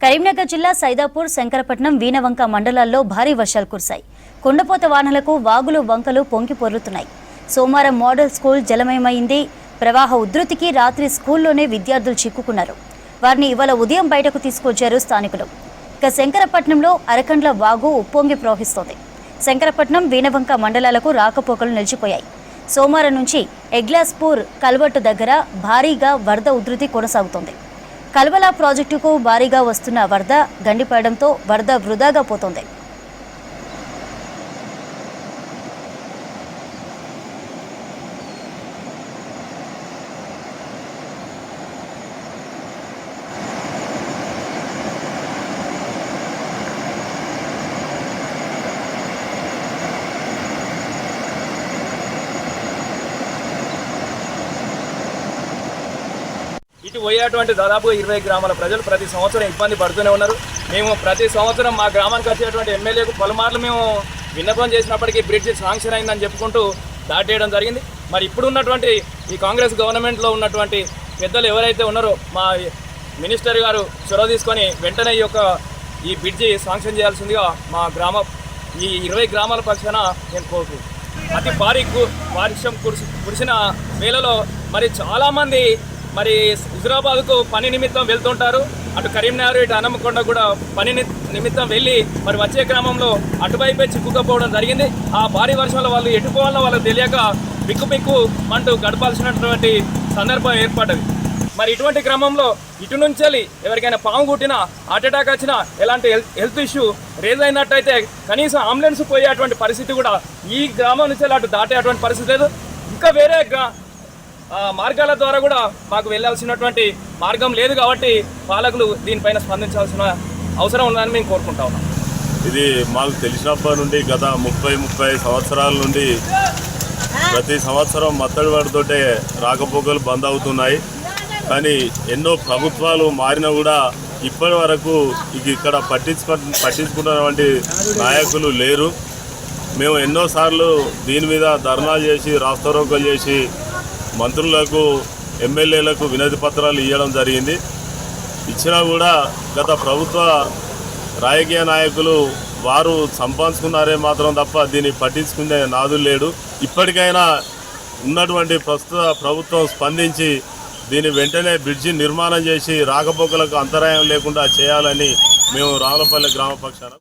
కరీంనగర్ జిల్లా సైదాపూర్, శంకరపట్నం, వీణవంక మండలాల్లో భారీ వర్షాలు కురిశాయి. కుండపోత వానలకు వాగులు, వంకలు పొంగి పొర్లుతున్నాయి. సోమవారం మోడల్ స్కూల్ జలమయమైంది. ప్రవాహ ఉధృతికి రాత్రి స్కూల్లోనే విద్యార్థులు చిక్కుకున్నారు. వారిని ఇవాళ ఉదయం బయటకు తీసుకొచ్చారు స్థానికులు. ఇక శంకరపట్నంలో అరకండ్ల వాగు ఉప్పొంగి ప్రవహిస్తోంది. శంకరపట్నం, వీణవంక మండలాలకు రాకపోకలు నిలిచిపోయాయి. సోమవారం నుంచి ఎగ్లాస్పూర్ కల్వర్టు దగ్గర భారీగా వరద ఉధృతి కొనసాగుతోంది. కల్వల ప్రాజెక్టుకు భారీగా వస్తున్న వరద గండిపడడంతో వరద వృధాగా పోతోంది. ఇటు పోయేటువంటి దాదాపు 20 గ్రామాల ప్రజలు ప్రతి సంవత్సరం ఇబ్బంది పడుతూనే ఉన్నారు. మేము ప్రతి సంవత్సరం మా గ్రామానికి వచ్చేటువంటి ఎమ్మెల్యేకు పలుమార్లు మేము విన్నపం చేసినప్పటికీ బ్రిడ్జ్ శాంక్షన్ అయిందని చెప్పుకుంటూ దాటేయడం జరిగింది. మరి ఇప్పుడు ఉన్నటువంటి ఈ కాంగ్రెస్ గవర్నమెంట్లో ఉన్నటువంటి పెద్దలు ఎవరైతే ఉన్నారో మా మినిస్టర్ గారు చొరవ తీసుకొని వెంటనే ఈ బ్రిడ్జి శాంక్షన్ చేయాల్సిందిగా మా ఈ 20 గ్రామాల పక్షాన నేను కోరుకుంటున్నాను. అతి భారీ వర్షం కురిసిన వేళలో మరి చాలామంది మరి హుజురాబాద్కు పని నిమిత్తం వెళ్తుంటారు. అటు కరీంనగర్, ఇటు హనుమకొండ కూడా పని నిమిత్తం వెళ్ళి మరి వచ్చే క్రమంలో అటువైపే చిక్కుకపోవడం జరిగింది. ఆ భారీ వర్షంలో వాళ్ళు ఎటుపోవాలో వాళ్ళకి తెలియక బిక్కు మంటూ గడపాల్సినటువంటి సందర్భం ఏర్పడ్డది. మరి ఇటువంటి క్రమంలో ఇటు నుంచి ఎవరికైనా పాము కుట్టినా, హార్ట్ అటాక్ వచ్చినా, ఎలాంటి హెల్త్ ఇష్యూ రేజ్ అయినట్టయితే కనీసం అంబులెన్స్ పోయేటువంటి పరిస్థితి కూడా ఈ గ్రామం నుంచి అటు దాటేటువంటి పరిస్థితి లేదు. ఇంకా వేరే మార్గాల ద్వారా కూడా మాకు వెళ్ళాల్సినటువంటి మార్గం లేదు. కాబట్టి పాలకులు దీనిపైన స్పందించాల్సిన అవసరం ఉందని మేము కోరుకుంటా ఉన్నాం. ఇది మాకు తెలిసినప్పటి నుండి గత 30 సంవత్సరాల నుండి ప్రతి సంవత్సరం మత్తడి వాటితోటే రాకపోకలు బంద్ అవుతున్నాయి. కానీ ఎన్నో ప్రభుత్వాలు మారినా కూడా ఇప్పటి వరకు ఇక్కడ పట్టించుకున్నటువంటి నాయకులు లేరు. మేము ఎన్నోసార్లు దీని మీద ధర్నాలు చేసి, రాస్తారోకోలు చేసి మంత్రులకు, ఎమ్మెల్యేలకు వినతి పత్రాలు ఇవ్వడం జరిగింది. ఇచ్చినా కూడా గత ప్రభుత్వ రాజకీయ నాయకులు వారు సంపాదించుకున్నారే మాత్రం తప్ప దీన్ని పట్టించుకునే నాదులు లేడు. ఇప్పటికైనా ఉన్నటువంటి ప్రస్తుత ప్రభుత్వం స్పందించి దీన్ని వెంటనే బ్రిడ్జి నిర్మాణం చేసి రాకపోకలకు అంతరాయం లేకుండా చేయాలని మేము రావులపల్లి గ్రామ పక్షాన